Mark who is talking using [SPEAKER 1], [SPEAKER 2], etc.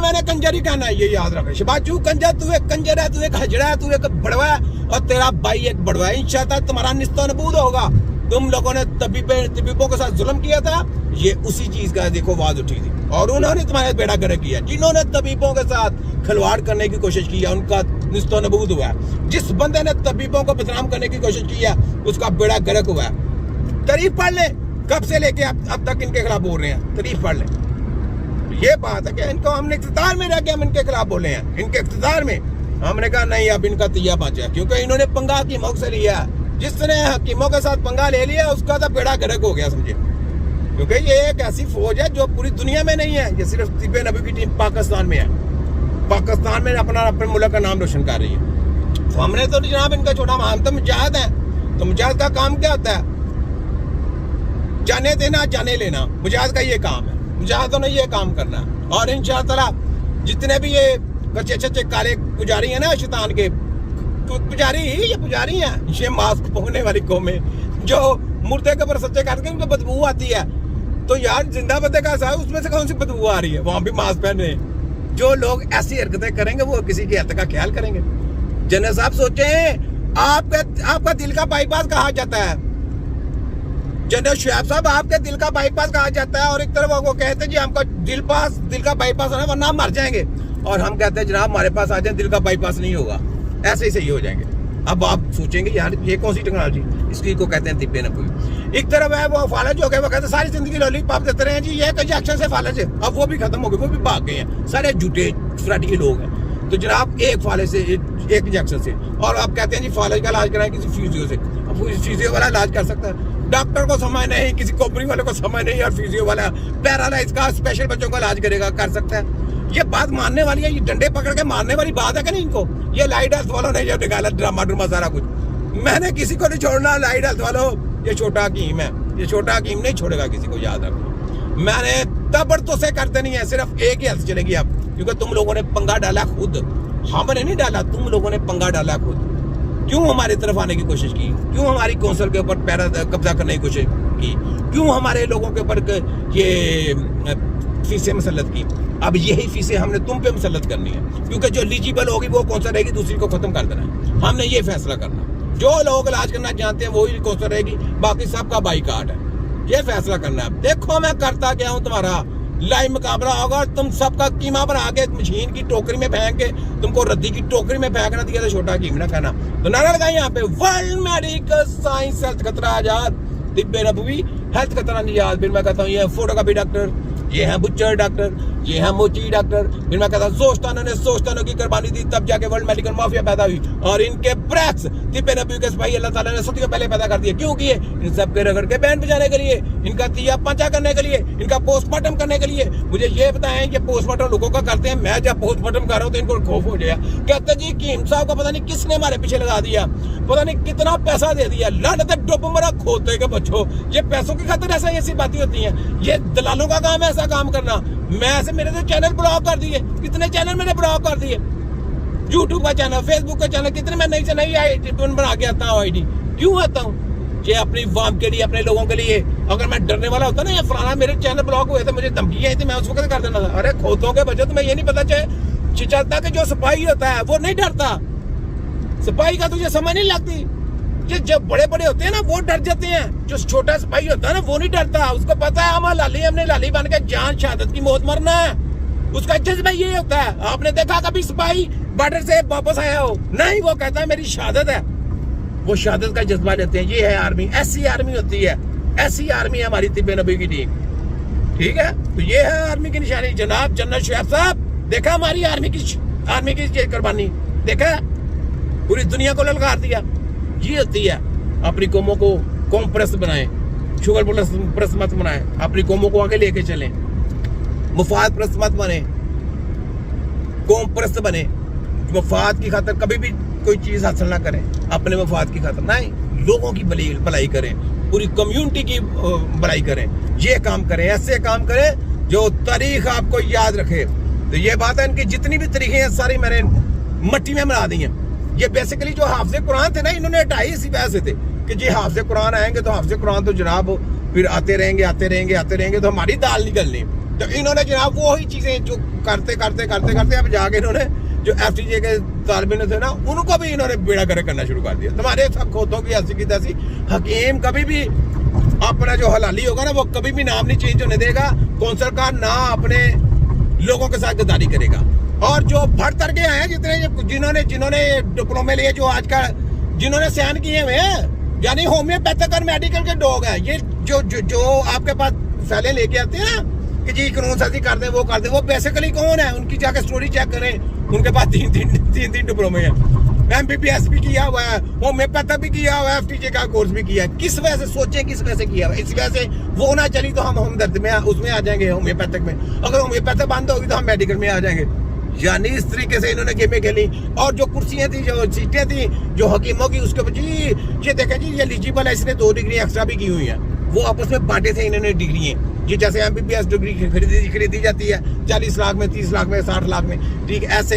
[SPEAKER 1] मैंने कंजर ही कहना है, ये याद रखे शबाचू कंजर। तू एक कंजर है, तू एक हजड़ा है, तू एक बड़वा है और तेरा भाई एक बड़वा है। इंशाअल्लाह तुम्हारा निस्ता नबूद होगा। तुम लोगों ने तबीबों के साथ जुल्म किया था, ये उसी चीज का देखो आवाज उठी थी और उन्होंने तुम्हारे बेड़ा गर्क किया। जिन्होंने तबीबों के साथ खिलवाड़ करने की कोशिश की है उनका निस्ता नबूद हुआ है। जिस बंदे ने तबीबों को बदनाम करने की कोशिश की है उसका बेड़ा गर्क हुआ है। तारीफ पढ़ ले, कब से लेके अब तक इनके खिलाफ बोल रहे हैं, तारीफ पढ़ ले। ये बात है कि इनको हमने इख्तियार में रह के हम इनके खिलाफ बोले हैं। इनके इख्तियार में हमने कहा नहीं, अब इनका तैया बचा, क्योंकि इन्होंने पंगा हकीमों से लिया। जिसने हकीमों के साथ पंगा ले लिया उसका तो बेड़ा गर्क हो गया समझे। क्योंकि ये एक ऐसी फौज है जो पूरी दुनिया में नहीं है, ये सिर्फ तिब्बे नबी की टीम पाकिस्तान में है। पाकिस्तान में अपने मुल्क का नाम रोशन कर रही है। तो हमने तो जनाब इनका छोटा, हम तो मुजाहिद है। तो मुजाहिद का काम क्या होता है? जाने देना, जाने लेना, मुजाहिद का ये काम है। मुजाहिदों ने ये काम करना है। और इंशाअल्लाह जितने भी ये अच्छे काले पुजारी है ना शैतान के, पुजारी ही ये पुजारी हैं, ये मास्क पहनने वाली कौमें जो मुर्दे के ऊपर सच्चे करके उनको बदबू आती है। तो यार जिंदा बंदे का सा उसमें से कौन सी बदबू आ रही है? वहां भी मास्क पहने। जो लोग ऐसी हरकतें करेंगे वो किसी की हेल्थ का ख्याल करेंगे? जनरल साहब सोचें, आपका दिल का बाईपास कहा जाता है। जनरल शुएब साहब आपके दिल का बाईपास कहा जाता है और एक तरफ वो कहते हैं जी हमका दिल का बाईपास है वरना हम मर जाएंगे, और हम कहते हैं जनाब हमारे पास आ जाए दिल का बाईपास नहीं होगा, ऐसे ही सही हो जाएंगे। अब आप सोचेंगे यार ये कौन सी टेक्नोलॉजी, इसकी को कहते हैं तिब्बे नबवी। एक तरफ है वो फालज हो गए, वो कहते हैं सारी जिंदगी लॉलीपॉप देते रहे हैं जी, ये इंजेक्शन से फालज है। अब वो भी खत्म हो गए, वो भी भाग गए हैं, सारे झूठे फराटी के लोग हैं। तो जनाब एक फालज से, एक इंजेक्शन से, और आप कहते हैं जी फालज का इलाज कराएं किसी फिजियो से। अब फिजियो वाला इलाज कर सकता है? डॉक्टर को समझ नहीं, किसी कंपनी वाले को समझ नहीं, और फिजियो वाला पैरालाइज का स्पेशल बच्चों का इलाज करेगा, कर सकता है? ये बात मानने वाली है? ये डंडे पकड़ के मारने वाली बात है कि नहीं इनको? ये लाइट हेल्थ वालों ने जब निकाला ड्रामा सारा कुछ, मैंने किसी को नहीं छोड़ना। लाइट हेल्थ वालों, ये छोटा हकीम है, ये छोटा हकीम नहीं छोड़ेगा किसी को, याद रखो। मैंने तबड़तों से करते नहीं है, सिर्फ एक ही हेल्थ चलेगी अब, क्योंकि तुम लोगों ने पंगा डाला खुद, हमने नहीं डाला, तुम लोगों ने पंगा डाला खुद। क्यों हमारी तरफ आने की कोशिश की? क्यों हमारी कौंसल के ऊपर पैरा कब्जा करने की कोशिश की? क्यों हमारे लोगों के ऊपर ये फीसें मुसल्लत की? अब यही फीसें हमने तुम पे मुसल्लत करनी है, क्योंकि जो एलिजिबल होगी वो कौंसल रहेगी, दूसरी को खत्म कर देना है। हमने ये फैसला करना, जो लोग इलाज करना जानते हैं वही कौंसल रहेगी, बाकी सबका बाईकाट है। ये फैसला करना है। देखो मैं करता क्या हूँ, तुम्हारा लाइव मुकाबला होगा, तुम सबका कीमा बना के मशीन की टोकरी में फेंक के, तुमको रद्दी की टोकरी में फेंकना दिया था, छोटा कीम ना खाना। तो नारा लगाए यहाँ पे, वर्ल्ड मेडिकल साइंस हेल्थ खतरा आजाद, तिब्बे नबवी हेल्थ खतरा निजात। फिर मैं कहता हूँ ये फोटोकॉपी डॉक्टर, ये है बुच्चर डॉक्टर, ये है मोची डॉक्टर। फिर मैं कहता हूँ जोस्तानों की कुर्बानी दी, तब जाके वर्ल्ड मेडिकल माफिया पैदा हुई, और इनके ब्रैक्स तिब्बे नबवी के सिपाही अल्लाह ताला ने सदियों पहले पैदा कर दिए। क्यों किए? इन सब के रगड़ के बैंड बजाने के लिए, इनका तिया पंचा करने के लिए, इनका पोस्टमार्टम करने के लिए। मुझे ये बताएं कि पोस्टमार्टम लोगों का करते हैं, मैं जब पोस्टमार्टम कर रहा हूँ तो इनको खौफ हो गया। कहते जी कीम साहब को पता नहीं किसने हमारे पीछे लगा दिया, पता नहीं कितना पैसा दे दिया। लानत डुब मरा खोते के बच्चों, ये पैसों की खातिर ऐसी बातें होती हैं। ये दलालों का काम है ऐसा काम करना। मैं ऐसे, मेरे तो चैनल ब्लॉक कर दिए, कितने चैनल मैंने ब्लॉक कर दिए, यूट्यूब का चैनल, फेसबुक का चैनल, कितने मैं नई आईडी बना के आता हूँ। आईडी क्यों आता हूँ? ये अपनी वाम के लिए, अपने लोगों के लिए। अगर मैं डरने वाला होता ना, या फलाना मेरे चैनल ब्लॉक हुए थे, मुझे धमकी आई थी, मैं उस वक्त कर देना था। अरे खोतों के बच्चे, तुम्हें ये नहीं पता चलता कि जो सिपाही होता है वो नहीं डरता। सिपाही का तुझे समझ नहीं लगती। ये जब बड़े बड़े होते हैं ना वो डर जाते हैं, जो छोटा सिपाही होता है ना वो नहीं डरता। उसको पता है हम लाली, हमने लाली बन के जान शहादत की मौत मरना है। उसका जज्बा ये होता है। आपने देखा कभी सिपाही बॉर्डर से वापस आया हो? नहीं, वो कहता है मेरी शहादत है, वो शहादत का जज्बा लेते हैं। ये है आर्मी, ऐसी आर्मी होती है, ऐसी आर्मी है हमारी तिब्बे नबी की टीम। ठीक है, तो ये है आर्मी की निशानी। जनाब जनरल शुएब साहब, देखा हमारी आर्मी की कुर्बानी, देखा पूरी दुनिया को ललकार दिया। ये होती है, अपनी कौमों को कौम परस्त बनाए, शुगर परस्त मत बनाए, अपनी कौमों को आगे लेके चलें, मुफाद परस्त मत बने, कौम परस्त बने। मुफाद की खातर कभी भी कोई चीज हासिल ना करें, अपने मुफाद की खातर नहीं, लोगों की भलाई करें, पूरी कम्युनिटी की भलाई करें। ये काम करें, ऐसे काम करें जो तारीख आपको याद रखे। तो ये बात है, इनकी जितनी भी तरीके हैं सारी मैंने मट्टी में मिला दी हैं। ये बेसिकली जो हाफिज़े कुरान थे ना, इन्होंने हटाई इसी वजह से थे कि जी हाफिज़े कुरान आएंगे तो हाफिज़े कुरान तो जनाब फिर आते रहेंगे तो हमारी दाल निकलनी। तो इन्होंने जनाब वो ही चीजें जो करते अब जाके इन्होंने जो FTJ के तालिब थे ना, उनको भी इन्होंने बेड़ा गर्क करना शुरू कर दिया। तुम्हारे सब खोतों की ऐसी की तैसी। हकीम कभी भी अपना जो हलाली होगा ना, वो कभी भी नाम नहीं चेंज होने देगा। कौंसल का ना अपने लोगों के साथ गद्दारी करेगा। और जो भर तर के आए हैं जितने जिन्होंने डिप्लोमे लिए, जो आज का जिन्होंने सैन किए हुए हैं, यानी होम्योपैथिक और मेडिकल के डॉग हैं ये, जो आपके पास फैले लेके आते हैं ना कि जी कानून साजी कर दे, वो बेसिकली कौन है? उनकी जाकर स्टोरी चेक करें। उनके पास तीन डिप्लोमे हैं। MBBS भी किया हुआ है, होम्योपैथिक भी किया हुआ है, FTJ का कोर्स भी किया है। किस वजह से? सोचें किस वजह से किया हुआ है। इस वजह से वो ना चली तो हम हमदर्द में उसमें आ जाएंगे, होम्योपैथिक में। अगर होम्योपैथिक बंद होगी तो हम मेडिकल में आ जाएंगे। यानी इस तरीके से इन्होंने गेमें खेली। और जो कुर्सियां थी, जो सीटें थी जो हकीमों की, उसके जी ये देखें जी, ये एलिजिबल है, इसने 2 डिग्री एक्स्ट्रा भी की हुई है। वो आपस में बांटे थे इन्होंने डिग्री। ये जैसे MBBS डिग्री खरीदी जाती है 40 लाख में, 30 लाख में, 60 लाख में, ठीक ऐसे